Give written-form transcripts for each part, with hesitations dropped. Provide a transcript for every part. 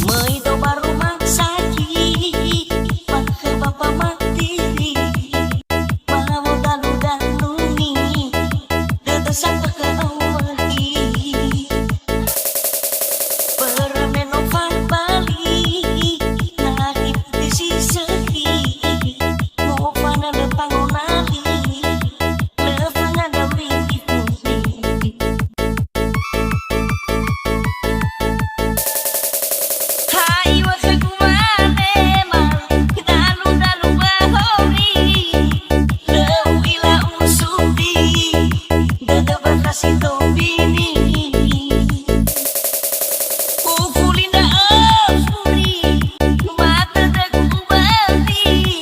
Moido rumah sakit, pakai Bapa materi, mau dalu-daluni, dedesan terkawali, permenovan Bali, nakip di sisi, mau pada lepangonali, lepangan dari itu. Hai wasaku manema, dalu-dalu bahori, lewila usudi, dada bakasi tobini, ufulinda afuri, mata dagu bali,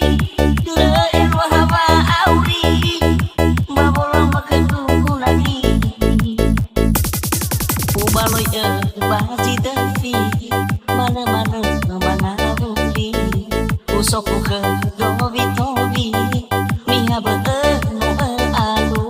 leer wahaba auri, mabolang makeduku lagi, ubaloiö bazidöfi, mana-mana manaruri, usokku ke dobi-dobi, miha beenu alu.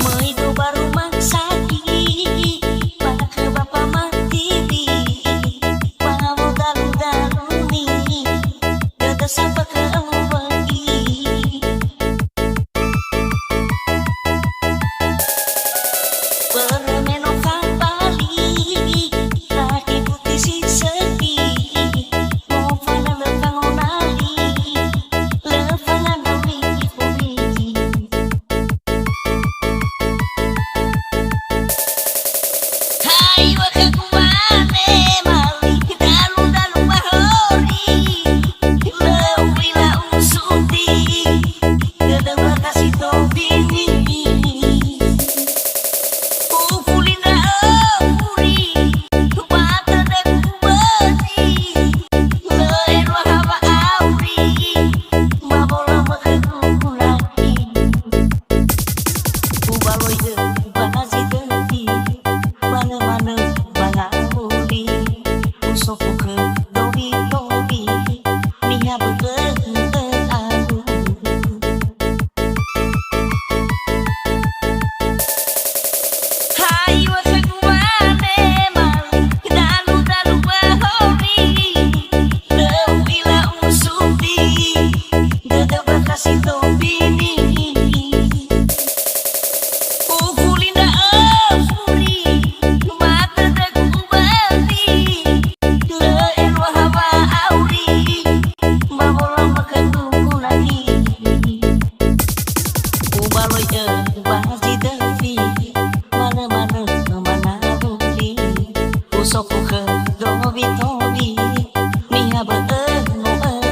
Moido rumah sakit, mana ke Bapa materi, mana mau dalu-dalu nih, gak sampai ke bagi. Permenokan balik, laki putih si sepi, mau fana lekang onali, lefana nami pumi. Hai wakaku mane mali dalu-dalu bahori lewila usuti kedua kasih tobini ufulinda uri mata deku bani leero haba auri mabola makaku lagi ubaloiö bazidöfi mana-mana bangauli usoku ke dobi-dobi niha betul-betul hai wakaku mane mali dalu-dalu bahori lewila usuti dada bakasi tobini ufulinda afuri mata deku bani leero haba auri mabola makaku lagi ubaloiö bazidöfi mana-mana bangauli usoku ke dobi-dobi niha betul-betul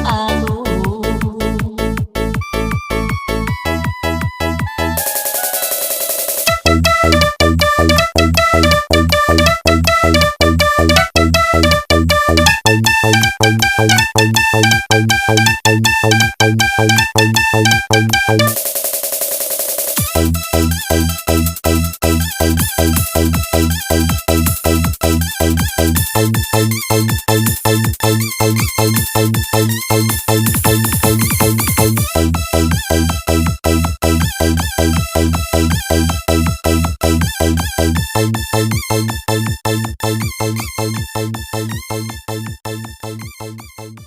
Bye.